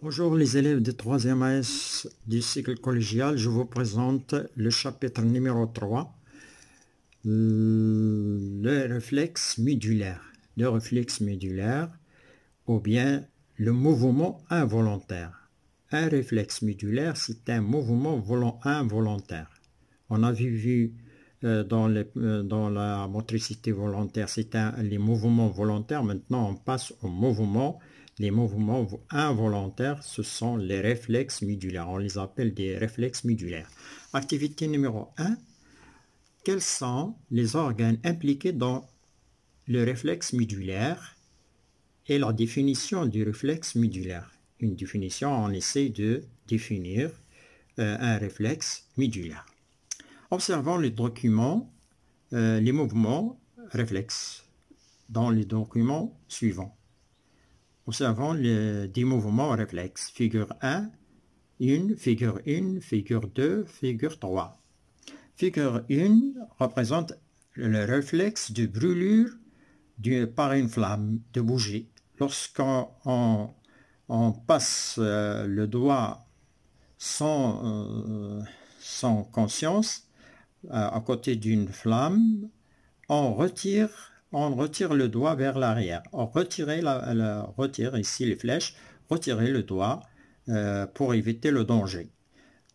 Bonjour les élèves de 3e AS du cycle collégial, je vous présente le chapitre numéro 3, le réflexe médulaire. Le réflexe médulaire ou bien le mouvement involontaire. Un réflexe médulaire, c'est un mouvement involontaire. On a vu dans la motricité volontaire, c'est les mouvements volontaires. Maintenant, on passe aux mouvements. Les mouvements involontaires, ce sont les réflexes médulaires. On les appelle des réflexes médulaires. Activité numéro 1. Quels sont les organes impliqués dans le réflexe médulaire et la définition du réflexe médulaire? Une définition, on essaie de définir un réflexe médulaire. Observons les documents, les mouvements réflexes dans les documents suivants. Observons des mouvements réflexes. Figure 1, figure 1, figure 2, figure 3. Figure 1 représente le réflexe de brûlure par une flamme de bougie. Lorsqu'on passe le doigt sans conscience à côté d'une flamme, on retire le doigt vers l'arrière. On retire ici les flèches, retirer le doigt pour éviter le danger.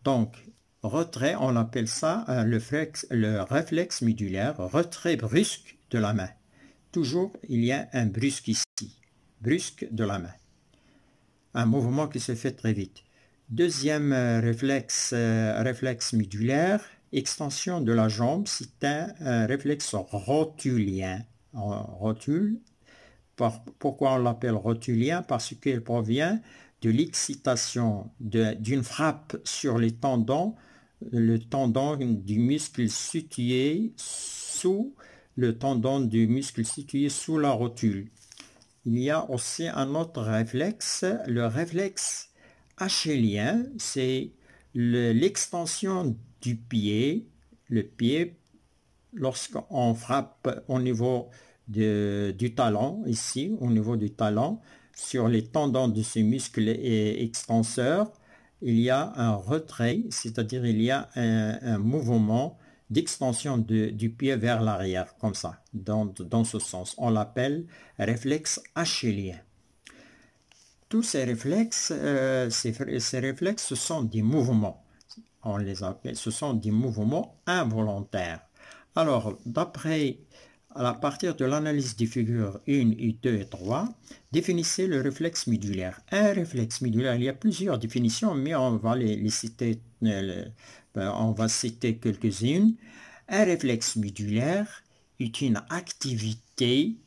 Donc, retrait, on appelle ça le réflexe médulaire, retrait brusque de la main. Toujours, il y a un brusque ici, brusque de la main. Un mouvement qui se fait très vite. Deuxième réflexe médulaire, extension de la jambe, c'est un réflexe rotulien. Pourquoi on l'appelle rotulien? Parce qu'il provient de l'excitation d'une frappe sur les tendons, le tendon du muscle situé sous la rotule. Il y a aussi un autre réflexe, le réflexe achelien, c'est l'extension du pied. Le pied, lorsqu'on frappe au niveau du talon, ici, au niveau du talon, sur les tendons de ce muscle extenseur, il y a un retrait, c'est-à-dire il y a un mouvement d'extension du pied vers l'arrière, comme ça, dans ce sens. On l'appelle réflexe achelien. Tous ces réflexes, ce sont des mouvements. On les appelle, ce sont des mouvements involontaires. Alors, à partir de l'analyse des figures 1, 2 et 3, définissez le réflexe médulaire. Un réflexe médulaire, il y a plusieurs définitions, mais on va les citer, on va citer quelques-unes. Un réflexe médulaire est une activité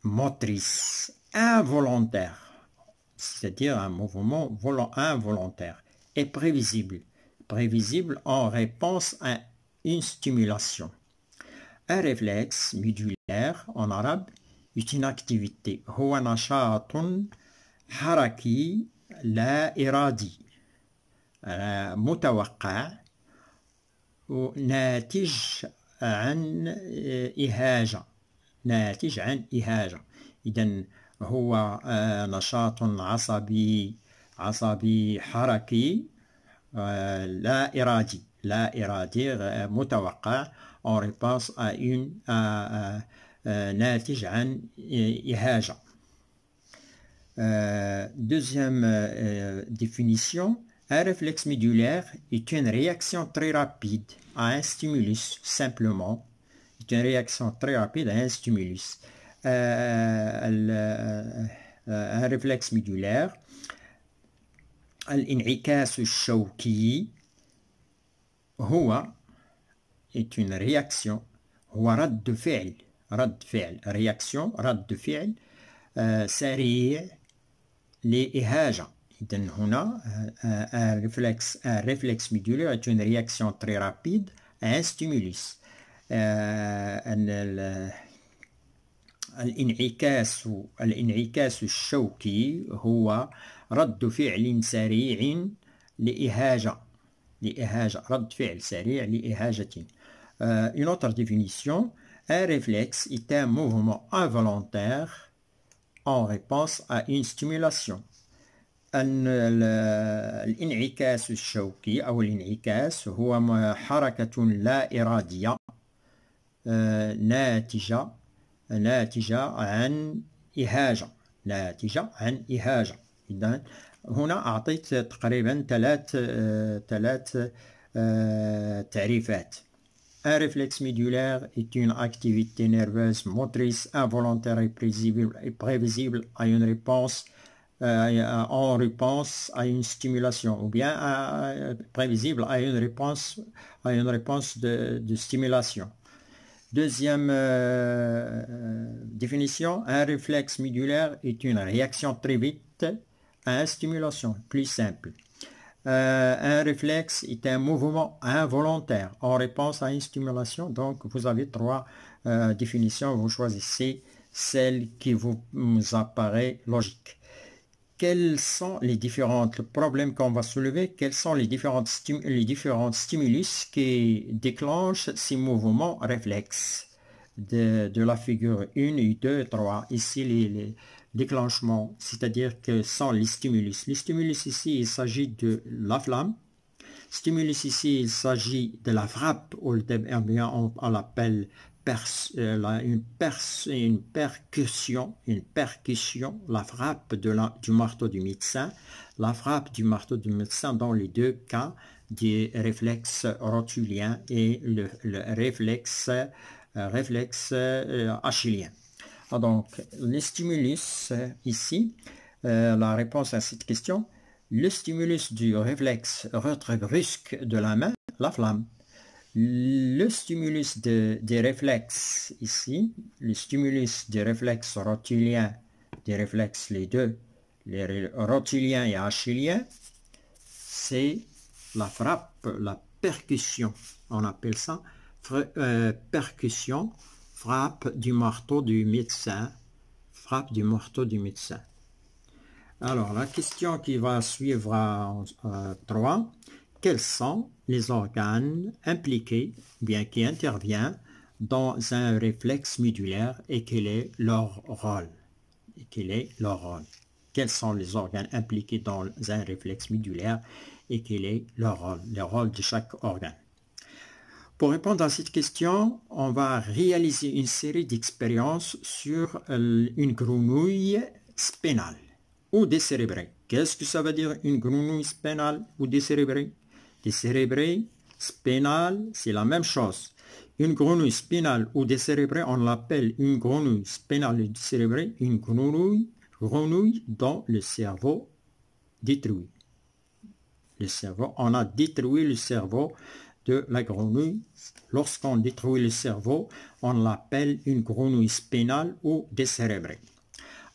motrice involontaire, c'est-à-dire un mouvement involontaire, et prévisible en réponse à une stimulation. Un réflexe médulaire en arabe est une activité هو نشاط حركي لا إرادي متوقع ناتج عن إهاجة. إذن هو نشاط عصبي حركي لا إرادي متوقع en réponse à ناتج عن إهاجة. Deuxième définition, un réflexe médulaire est une réaction très rapide à un stimulus, simplement. C'est une réaction très rapide à un stimulus. Un réflexe médulaire, الانعكاس الشوكي هو est une réaction. هو رد فعل réaction رد فعل سريع لإهاجة. إذن هنا un réflexe médulaire est une réaction très rapide à un stimulus. الانعكاس الشوكي هو رد فعل سريع لإهاجة. رد فعل سريع لإهاجة. Une autre définition, un réflexe est un mouvement involontaire en réponse à une stimulation. أن الانعكاس الشوكي أو الانعكاس هو حركة لا إرادية ناتجة عن إهاجة إذن هنا أعطيت تقريبا ثلاث تعريفات. Un réflexe médulaire est une activité nerveuse motrice involontaire et prévisible à une réponse en réponse à une stimulation ou bien prévisible à une réponse de stimulation. Deuxième définition, un réflexe médulaire est une réaction très vite à une stimulation plus simple. Un réflexe est un mouvement involontaire en réponse à une stimulation. Donc, vous avez trois définitions. Vous choisissez celle qui vous apparaît logique. Quels sont les différents problèmes qu'on va soulever? Quels sont les différents stimulus qui déclenchent ces mouvements réflexes de la figure 1 et 2 et 3? Ici, les déclenchements, c'est-à-dire que sont les stimulus. Les stimulus ici, il s'agit de la flamme. Stimulus ici, il s'agit de la frappe, ou bien on l'appelle une percussion, la frappe du marteau du médecin, dans les deux cas des réflexes rotuliens et le réflexe achillien. Donc, les stimulus ici, la réponse à cette question, le stimulus du réflexe retrait brusque de la main, la flamme. Le stimulus des réflexes ici, le stimulus des réflexes rotuliens, des réflexes les deux, les rotuliens et achilliens, c'est la frappe, la percussion. On appelle ça percussion, frappe du marteau du médecin. Alors, la question qui va suivre en 3. Quels sont les organes impliqués, bien qui interviennent dans un réflexe médulaire et quel est leur rôle? Quels sont les organes impliqués dans un réflexe médulaire et quel est leur rôle? Le rôle de chaque organe. Pour répondre à cette question, on va réaliser une série d'expériences sur une grenouille spénale ou décérébrée. Qu'est-ce que ça veut dire une grenouille spénale ou décérébrée? Décérébrée, spénale, c'est la même chose. Une grenouille spénale ou décérébrée, on l'appelle une grenouille spénale ou décérébrée, une grenouille dont le cerveau détruit. On a détruit le cerveau de la grenouille. Lorsqu'on détruit le cerveau, on l'appelle une grenouille spénale ou décérébrée.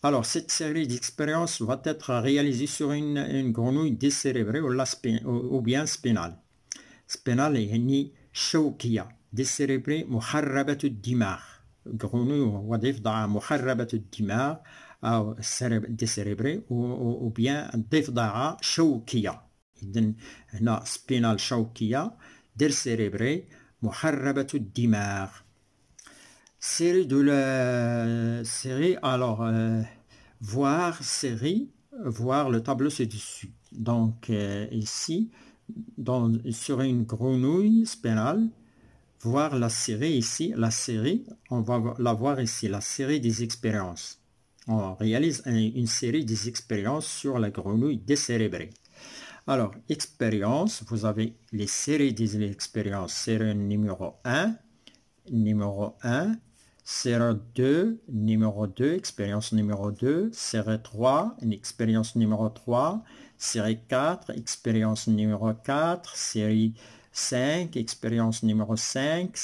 Alors, cette série d'expériences va être réalisée sur une grenouille décérébrée ou bien spénale. Spénale يعني شوكية. décérébrée محربة الدماغ. grenouille وضفدع محربة الدماغ أو décérébrée ou bien ضفدعة شوكية. إذن هنا spénale شوكية décérébrée محربة الدماغ. Série de la série, alors voir le tableau ci-dessus. Donc ici, sur une grenouille spénale, voir la série ici, on va la voir ici, la série des expériences. On réalise une série des expériences sur la grenouille décérébrée. Alors, expérience, vous avez les séries des expériences, série numéro 1, série 2, numéro 2, expérience numéro 2, série 3, une expérience numéro 3, série 4, expérience numéro 4, série 5, expérience numéro 5,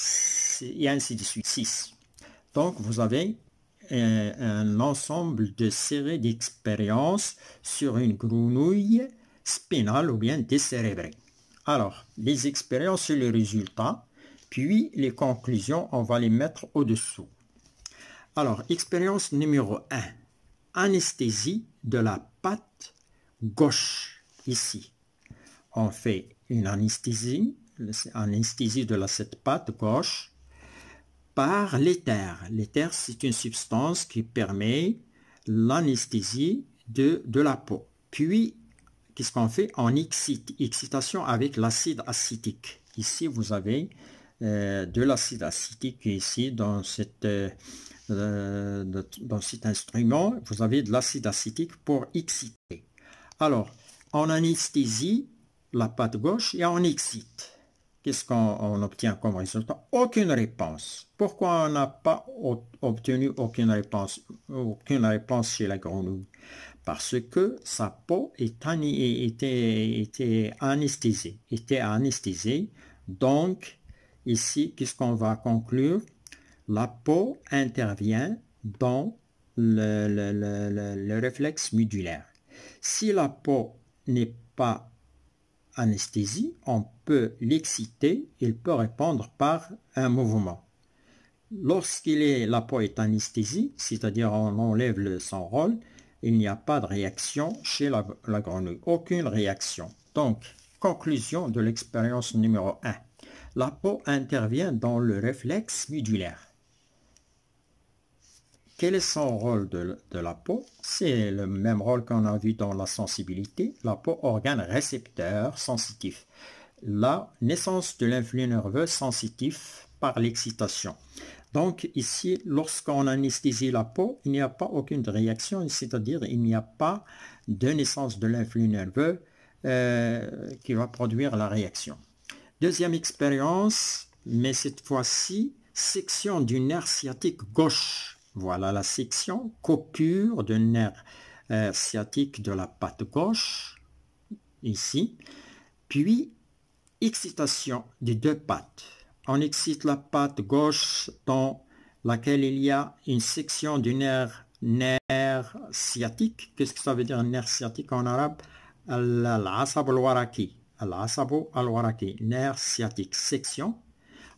et ainsi de suite, 6. Donc, vous avez un ensemble de séries d'expériences sur une grenouille spénale ou bien décérébrée. Alors, les expériences et les résultats, puis les conclusions, on va les mettre au-dessous. Alors, expérience numéro 1. Anesthésie de la patte gauche, ici. On fait une anesthésie de cette patte gauche par l'éther. L'éther, c'est une substance qui permet l'anesthésie de la peau. Puis, qu'est-ce qu'on fait? On excite. Excitation avec l'acide acétique. Ici, vous avez de l'acide acétique ici dans dans cet instrument. Vous avez de l'acide acétique pour exciter. Alors, on anesthésie la patte gauche et on excite. Qu'est-ce qu'on obtient comme résultat? Aucune réponse. Pourquoi on n'a pas obtenu aucune réponse chez la grenouille? Parce que sa peau était anesthésiée. Donc, ici, qu'est-ce qu'on va conclure? La peau intervient dans le réflexe médulaire. Si la peau n'est pas anesthésie, on peut l'exciter, il peut répondre par un mouvement. La peau est anesthésie, c'est-à-dire on enlève son rôle, il n'y a pas de réaction chez la grenouille, aucune réaction. Donc, conclusion de l'expérience numéro 1. La peau intervient dans le réflexe médulaire. Quel est son rôle de la peau? C'est le même rôle qu'on a vu dans la sensibilité. La peau, organe récepteur sensitif. La naissance de l'influx nerveux sensitif par l'excitation. Donc ici, lorsqu'on anesthésie la peau, il n'y a pas aucune réaction, c'est-à-dire il n'y a pas de naissance de l'influx nerveux qui va produire la réaction. Deuxième expérience, mais cette fois-ci, section du nerf sciatique gauche. Voilà la section, coupure de nerf sciatique de la patte gauche, ici. Puis, excitation des deux pattes. On excite la patte gauche dans laquelle il y a une section du nerf sciatique. Qu'est-ce que ça veut dire nerf sciatique en arabe? Al-asab al-waraki. Al-asab al-waraki. Nerf sciatique, section.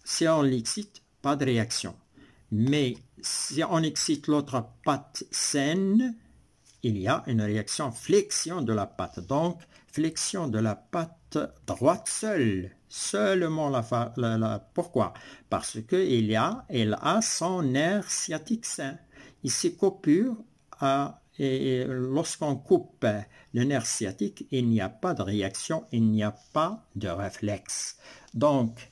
Si on l'excite, pas de réaction. Mais si on excite l'autre patte saine, il y a une réaction flexion de la patte. Donc, flexion de la patte droite seule. Seulement pourquoi? Parce qu'elle a son nerf sciatique sain. Ici, coupure, et lorsqu'on coupe le nerf sciatique, il n'y a pas de réaction, il n'y a pas de réflexe. Donc,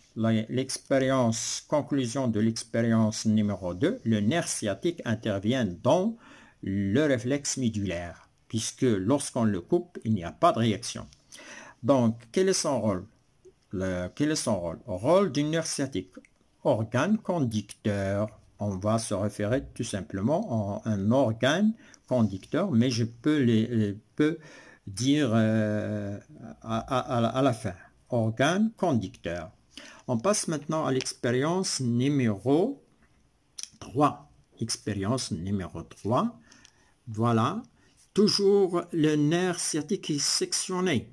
conclusion de l'expérience numéro 2, le nerf sciatique intervient dans le réflexe médulaire, puisque lorsqu'on le coupe, il n'y a pas de réaction. Donc, quel est son rôle? Rôle du nerf sciatique. Organe conducteur. On va se référer tout simplement à un organe conducteur, mais je peux dire à la fin. Organe conducteur. On passe maintenant à l'expérience numéro 3. Expérience numéro 3. Voilà. Toujours le nerf sciatique est sectionné.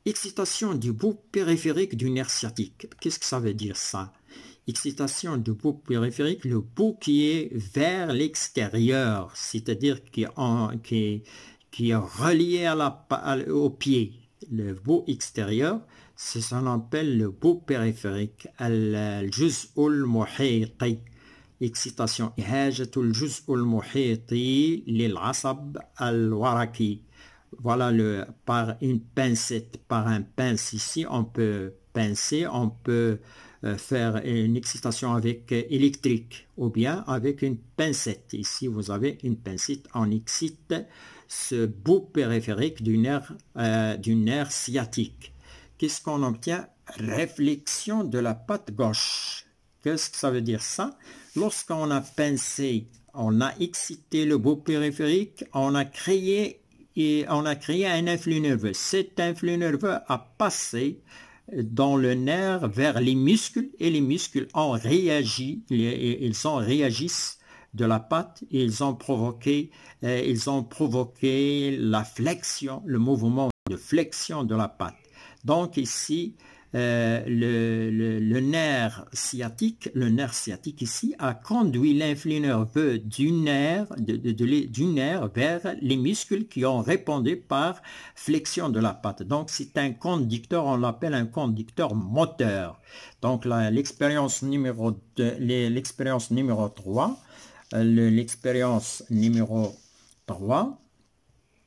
Excitation du bout périphérique du nerf sciatique. Qu'est-ce que ça veut dire ça? Excitation du bout périphérique, le bout qui est vers l'extérieur, c'est-à-dire qui est relié au pied. Le bout extérieur, c'est ce qu'on appelle le bout périphérique. Al-juz'ul muhiti. Excitation. Ihajatul juz'ul muhiti lil-asab al-waraki. Voilà par une pincette, par un pince ici, on peut pincer, on peut faire une excitation électrique ou bien avec une pincette. Ici, vous avez une pincette, on excite ce bout périphérique du nerf sciatique. Qu'est-ce qu'on obtient? Réflexion de la patte gauche. Qu'est-ce que ça veut dire ça? Lorsqu'on a pincé, on a excité le bout périphérique, on a créé un influx nerveux. Cet influx nerveux a passé dans le nerf vers les muscles et les muscles ont réagi, réagissent de la patte et ils ont provoqué la flexion, le mouvement de flexion de la patte. Donc ici, le nerf sciatique ici a conduit l'influx nerveux du nerf vers les muscles qui ont répondu par flexion de la patte. Donc c'est un conducteur, on l'appelle un conducteur moteur. Donc l'expérience numéro 3, l'expérience numéro 3,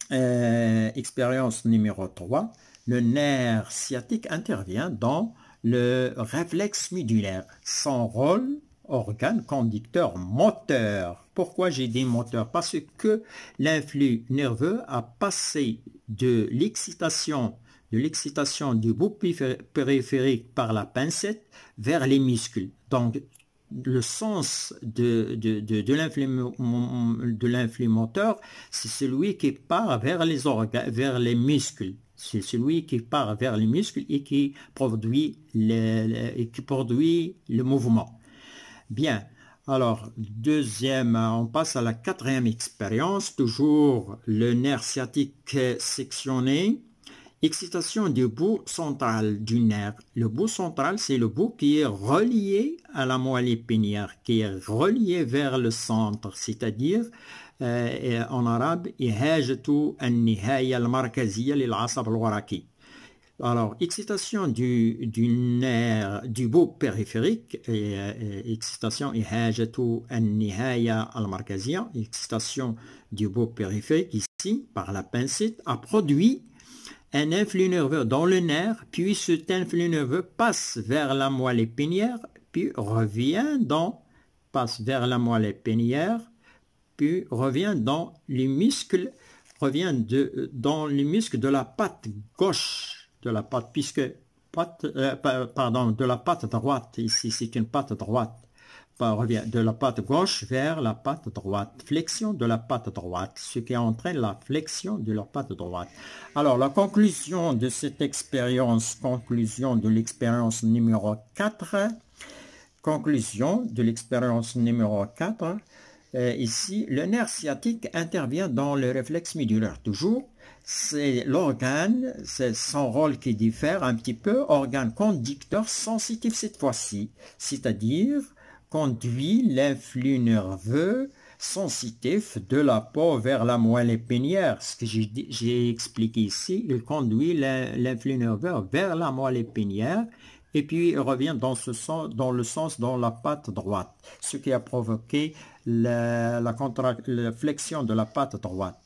Expérience numéro 3. Le nerf sciatique intervient dans le réflexe médulaire. Son rôle, organe conducteur moteur. Pourquoi j'ai dit moteur? Parce que l'influx nerveux a passé de l'excitation du bout périphérique par la pincette vers les muscles. Donc, le sens de l'influx moteur, c'est celui qui part vers les organes, vers les muscles. C'est celui qui part vers les muscles et qui produit le mouvement. Bien. Alors, on passe à la quatrième expérience. Toujours le nerf sciatique sectionné. Excitation du bout central du nerf. Le bout central, c'est le bout qui est relié à la moelle épinière, qui est relié vers le centre, c'est-à-dire en arabe, إهاجة النهاية المركزية للعصب الورقي. Alors, excitation du nerf, du bout périphérique, excitation إهاجة النهاية المركزية, excitation du bout périphérique ici, par la pincette, a produit un influx nerveux dans le nerf, puis cet influx nerveux passe vers la moelle épinière, puis passe vers la moelle épinière, puis revient dans les muscles, dans les muscles de la patte gauche, de la patte, de la patte droite, ici c'est une patte droite, revient de la patte gauche vers la patte droite, flexion de la patte droite, ce qui entraîne la flexion de la patte droite. Alors, la conclusion de cette expérience, conclusion de l'expérience numéro 4, ici, le nerf sciatique intervient dans le réflexe médulaire, toujours. C'est l'organe, c'est son rôle qui diffère un petit peu, organe conducteur sensitif cette fois-ci, c'est-à-dire conduit l'influx nerveux sensitif de la peau vers la moelle épinière. Ce que j'ai expliqué ici, il conduit l'influx nerveux vers la moelle épinière et puis il revient dans le sens dans la patte droite, ce qui a provoqué la flexion de la patte droite.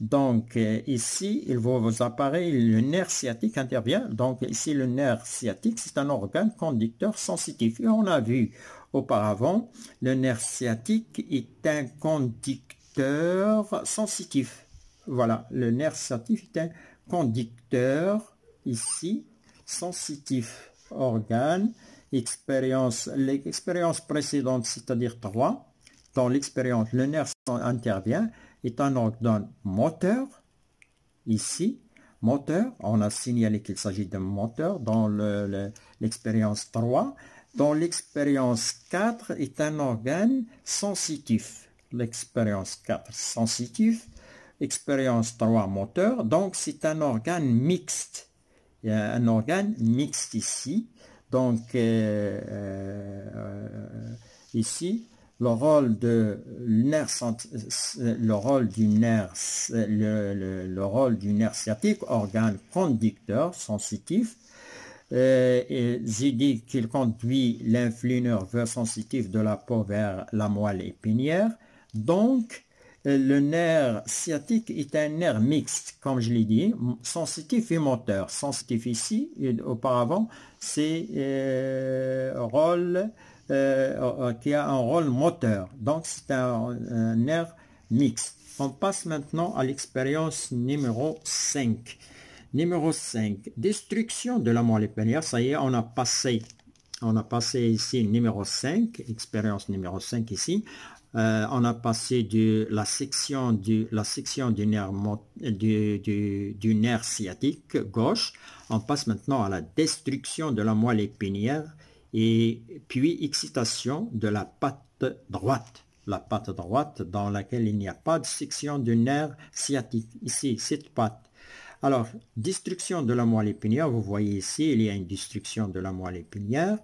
Donc ici, il vous apparaît le nerf sciatique intervient. Donc ici, le nerf sciatique, c'est un organe conducteur sensitif. Et on a vu auparavant, le nerf sciatique est un conducteur sensitif. Voilà, le nerf sciatique est un conducteur ici sensitif. Organe, l'expérience précédente, c'est-à-dire 3. Dans l'expérience, le nerf intervient, est un organe moteur, ici, moteur, on a signalé qu'il s'agit d'un moteur dans l'expérience 3. Dans l'expérience 4 est un organe sensitif. L'expérience 4 sensitif, expérience 3 moteur, donc c'est un organe mixte. Il y a un organe mixte ici. Donc ici, le rôle du nerf sciatique, organe conducteur sensitif. J'ai dit qu'il conduit l'influx nerveux sensitif de la peau vers la moelle épinière. Donc, le nerf sciatique est un nerf mixte, comme je l'ai dit, sensitif et moteur. Sensitif ici, et auparavant, c'est qui a un rôle moteur. Donc, c'est un nerf mixte. On passe maintenant à l'expérience numéro 5. Numéro 5, destruction de la moelle épinière. Ça y est, on a passé ici numéro 5, expérience numéro 5 ici. On a passé de la section du nerf sciatique gauche. On passe maintenant à la destruction de la moelle épinière et puis excitation de la patte droite. La patte droite dans laquelle il n'y a pas de section du nerf sciatique. Ici, cette patte. Alors, destruction de la moelle épinière, vous voyez ici, il y a une destruction de la moelle épinière.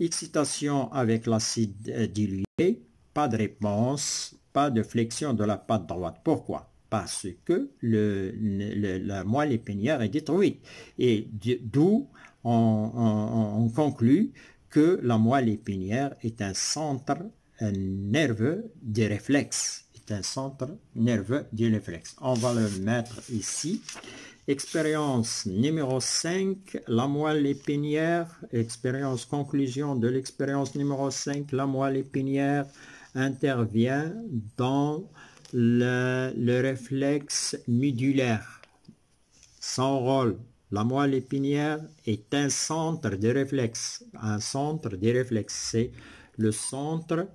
Excitation avec l'acide dilué, pas de réponse, pas de flexion de la patte droite. Pourquoi? Parce que la moelle épinière est détruite. Et d'où on conclut que la moelle épinière est un centre nerveux des réflexes. C'est un centre nerveux du réflexe. On va le mettre ici. Expérience numéro 5, la moelle épinière. Expérience, conclusion de l'expérience numéro 5, la moelle épinière intervient dans le réflexe médulaire. Son rôle, la moelle épinière est un centre de réflexe. Un centre des réflexes, c'est le centre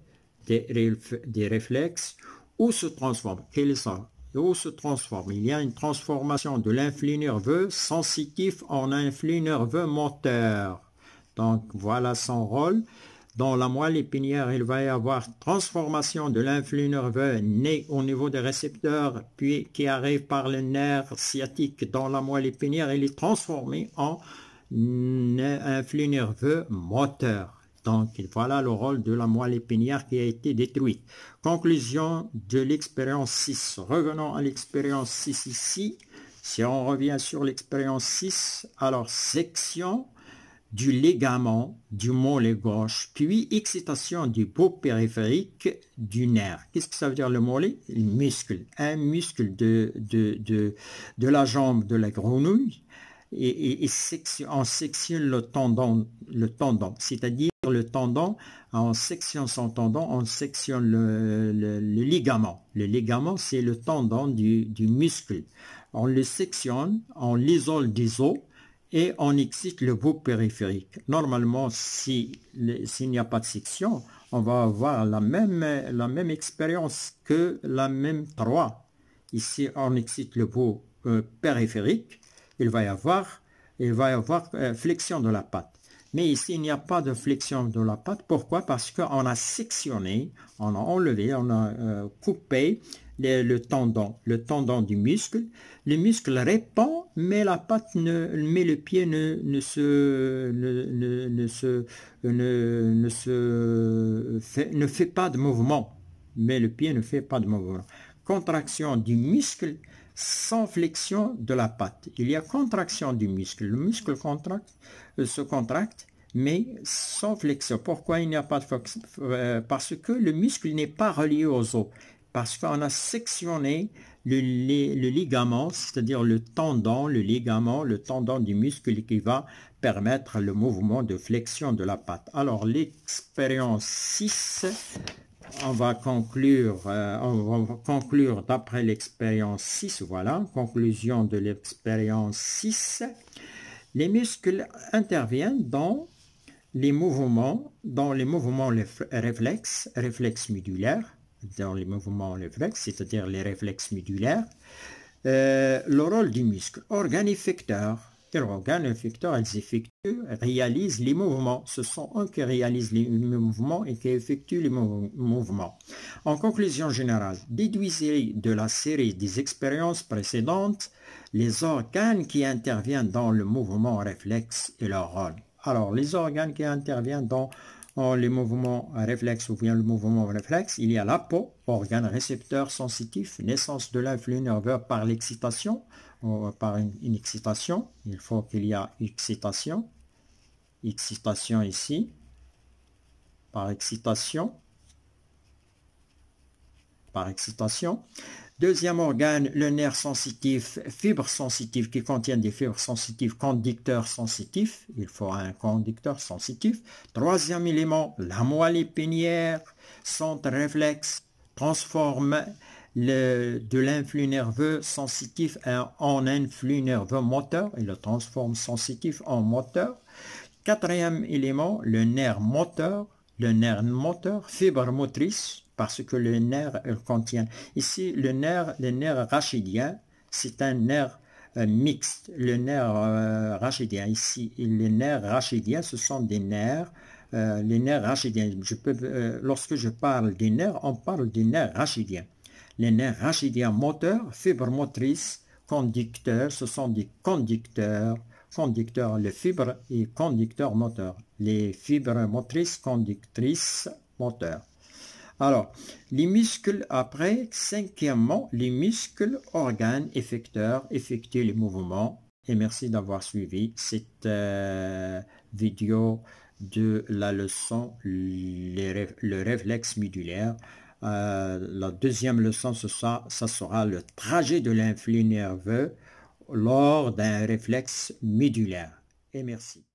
des réflexes où se transforme. Quel est ça? Où se transforme? Il y a une transformation de l'influx nerveux sensitif en influx nerveux moteur. Donc voilà son rôle. Dans la moelle épinière, il va y avoir transformation de l'influx nerveux né au niveau des récepteurs, puis qui arrive par le nerf sciatique dans la moelle épinière. Il est transformé en influx nerveux moteur. Donc voilà le rôle de la moelle épinière qui a été détruite. Conclusion de l'expérience 6. Revenons à l'expérience 6 ici. Si on revient sur l'expérience 6, alors section du ligament du mollet gauche, puis excitation du bout périphérique du nerf. Qu'est-ce que ça veut dire le mollet? Le muscle. Un muscle de la jambe de la grenouille. Et on sectionne le tendon, c'est-à-dire le tendon, on sectionne son tendon, on sectionne le ligament. Le ligament, c'est le tendon du muscle. On le sectionne, on l'isole des os et on excite le bout périphérique. Normalement, s'il n'y a pas de section, on va avoir la même expérience que la même 3. Ici, on excite le bout périphérique. Il va y avoir flexion de la patte. Mais ici, il n'y a pas de flexion de la patte. Pourquoi? Parce qu'on a sectionné, on a enlevé, on a coupé le tendon du muscle. Le muscle répond, mais la patte, le pied ne fait pas de mouvement. Mais le pied ne fait pas de mouvement. Contraction du muscle sans flexion de la patte. Il y a contraction du muscle. Le muscle se contracte, mais sans flexion. Pourquoi il n'y a pas de flexion? Parce que le muscle n'est pas relié aux os. Parce qu'on a sectionné le ligament, c'est-à-dire le tendon du muscle qui va permettre le mouvement de flexion de la patte. Alors, l'expérience 6... On va conclure d'après l'expérience 6, voilà, conclusion de l'expérience 6. Les muscles interviennent dans les mouvements réflexes médulaires, c'est-à-dire les réflexes médulaires. Le rôle du muscle, organe effecteur. Les organes effecteurs, réalisent les mouvements. Ce sont eux qui réalisent les mouvements et qui effectuent les mouvements. En conclusion générale, déduisez de la série des expériences précédentes les organes qui interviennent dans le mouvement réflexe et leur rôle. Alors, les organes qui interviennent dans les mouvements réflexes ou bien le mouvement réflexe, il y a la peau, organe récepteur sensitif, naissance de l'influx nerveux par l'excitation, par une excitation. Il faut qu'il y ait excitation ici, par excitation. Deuxième organe, le nerf sensitif, fibres sensitives qui contiennent des fibres sensitives, conducteurs sensitifs. Il faut un conducteur sensitif. Troisième élément, la moelle épinière, centre réflexe, transforme de l'influx nerveux sensitif en influx nerveux moteur. Il le transforme sensitif en moteur. Quatrième élément, le nerf moteur, fibre motrice, parce que le nerf contient. Ici, le nerf rachidien, c'est un nerf mixte. Le nerf rachidien, ici, les nerfs rachidiens, ce sont des nerfs. Les nerfs rachidiens, lorsque je parle des nerfs, on parle des nerfs rachidiens. Les nerfs rachidiens moteurs, fibres motrices, conducteurs, ce sont des conducteurs, les fibres et conducteurs moteurs. Les fibres motrices, conductrices, moteurs. Alors, les muscles après, cinquièmement, les muscles, organes, effecteurs, effectuent les mouvements. Et merci d'avoir suivi cette vidéo de la leçon, le réflexe médulaire. La deuxième leçon, ça sera le trajet de l'influx nerveux lors d'un réflexe médulaire. Et merci.